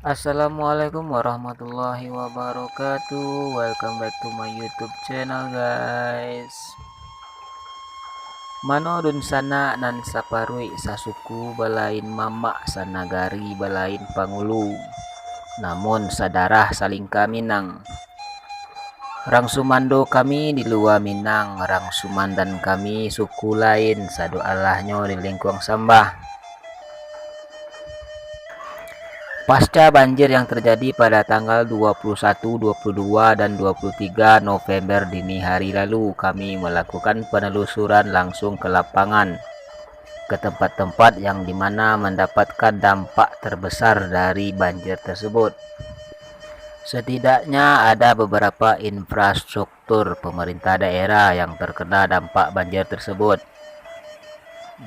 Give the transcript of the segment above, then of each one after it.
Assalamualaikum warahmatullahi wabarakatuh. Welcome back to my YouTube channel, guys. Manodun sana nan saparui sasuku balain mama sanagari balain pangulu. Namun sadarah saling kaminang. Rang sumando kami di luar Minang, rang sumandan kami suku lain sadu Allahnyo di lingkuang sambah. Pasca banjir yang terjadi pada tanggal 21, 22, dan 23 November dini hari lalu, kami melakukan penelusuran langsung ke lapangan, ke tempat-tempat yang dimana mendapatkan dampak terbesar dari banjir tersebut. Setidaknya ada beberapa infrastruktur pemerintah daerah yang terkena dampak banjir tersebut.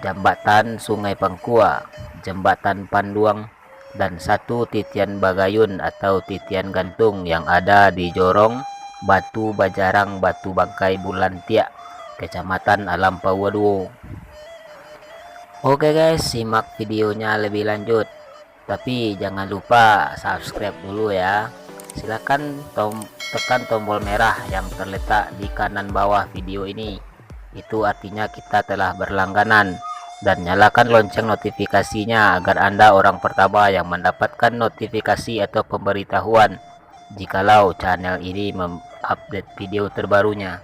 Jembatan Sungai Pangkua, Jembatan Panduang, dan satu titian bagayun atau titian gantung yang ada di Jorong, Batu Bajarang, Batu Bangkai Bulantiak, Kecamatan Alam Pawaduo. Oke guys, simak videonya lebih lanjut. Tapi jangan lupa subscribe dulu ya. Silakan tekan tombol merah yang terletak di kanan bawah video ini. Itu artinya kita telah berlangganan. Dan nyalakan lonceng notifikasinya agar Anda orang pertama yang mendapatkan notifikasi atau pemberitahuan jikalau channel ini mengupdate video terbarunya.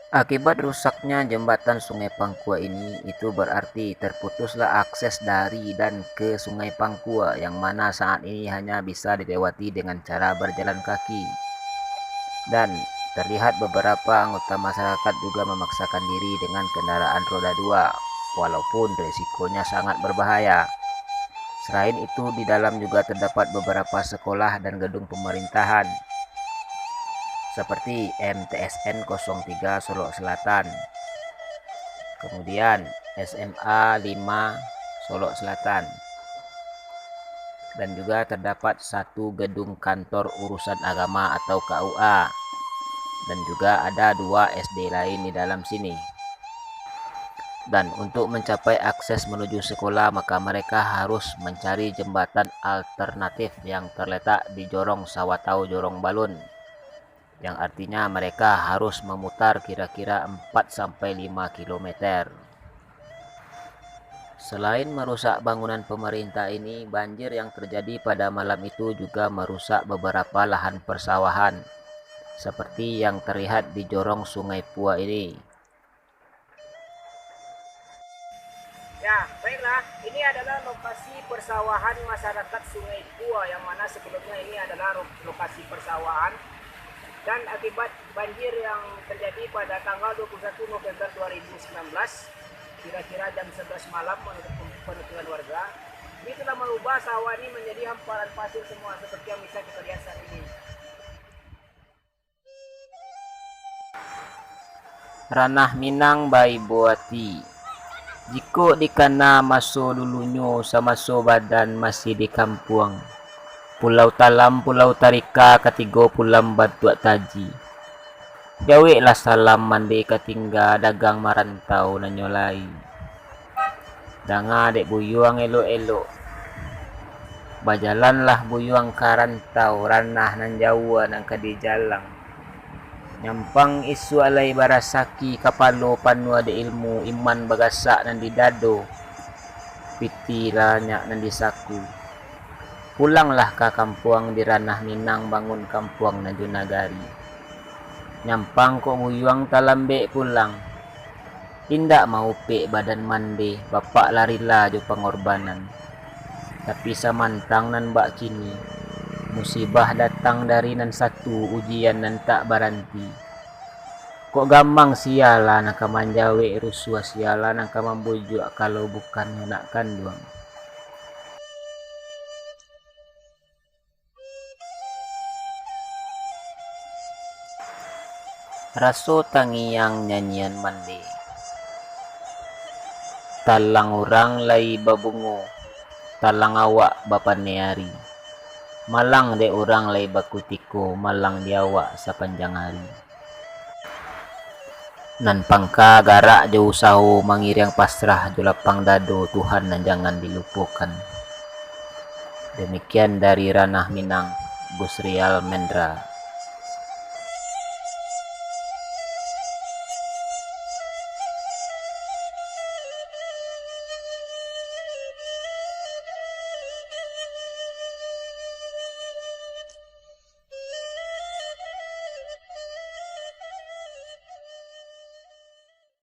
Akibat rusaknya jembatan Sungai Pangkua ini, itu berarti terputuslah akses dari dan ke Sungai Pangkua yang mana saat ini hanya bisa dilewati dengan cara berjalan kaki. Dan terlihat beberapa anggota masyarakat juga memaksakan diri dengan kendaraan roda 2, walaupun resikonya sangat berbahaya. Selain itu, di dalam juga terdapat beberapa sekolah dan gedung pemerintahan, seperti MTSN 03 Solok Selatan, kemudian SMA 5 Solok Selatan, dan juga terdapat satu gedung kantor urusan agama atau KUA, dan juga ada 2 SD lain di dalam sini. Dan untuk mencapai akses menuju sekolah, maka mereka harus mencari jembatan alternatif yang terletak di Jorong Sawatau Jorong Balun, yang artinya mereka harus memutar kira-kira 4-5 km. Selain merusak bangunan pemerintah ini, banjir yang terjadi pada malam itu juga merusak beberapa lahan persawahan, seperti yang terlihat di Jorong Sungai Pua ini. Ya, baiklah, ini adalah lokasi persawahan masyarakat Sungai Pua yang mana sebelumnya ini adalah lokasi persawahan. Dan akibat banjir yang terjadi pada tanggal 21 November 2019, kira-kira jam 11 malam menurut penuturan warga, ini telah merubah sawah ini menjadi hamparan pasir semua seperti yang bisa kita lihat saat ini. Ranah Minang Bai Boati. Jiko dikana maso dulunyo sa maso badan masih di kampung. Pulau Talam, Pulau Tarika, katigo pulam Batuak Taji. Jawi lah salam mandi katingga dagang marantau na nyolai. Danga dek buyuang elo-elo. Bajalan lah buyuang karantau ranah nan Jawa nang kadijalang. Nyampang isu alai barasaki kapalo panua de ilmu iman bagasak nan didado. Piti lanyak nan disaku. Pulanglah ke kampuang di ranah Minang bangun kampuang na Junagari. Nyampang kok buyuang talambe pulang. Tindak mau pe badan mande, bapak larila jo pengorbanan. Tapi samantang nan bak kini, musibah datang dari nan satu, ujian nan tak baranti. Kok gampang siala nak manjawe rusua siala nak mambujuk kalau bukan nak kanduang. Raso tangiang nyanyian mandi. Talang orang lai babungo, talang awak bapaneari. Malang de orang lai bakutiko, malang di awak sa panjang hari. Nan pangka gara jauh sahu mangiriang pasrah julapang dado Tuhan dan jangan dilupakan. Demikian dari Ranah Minang, Busrial Mendra.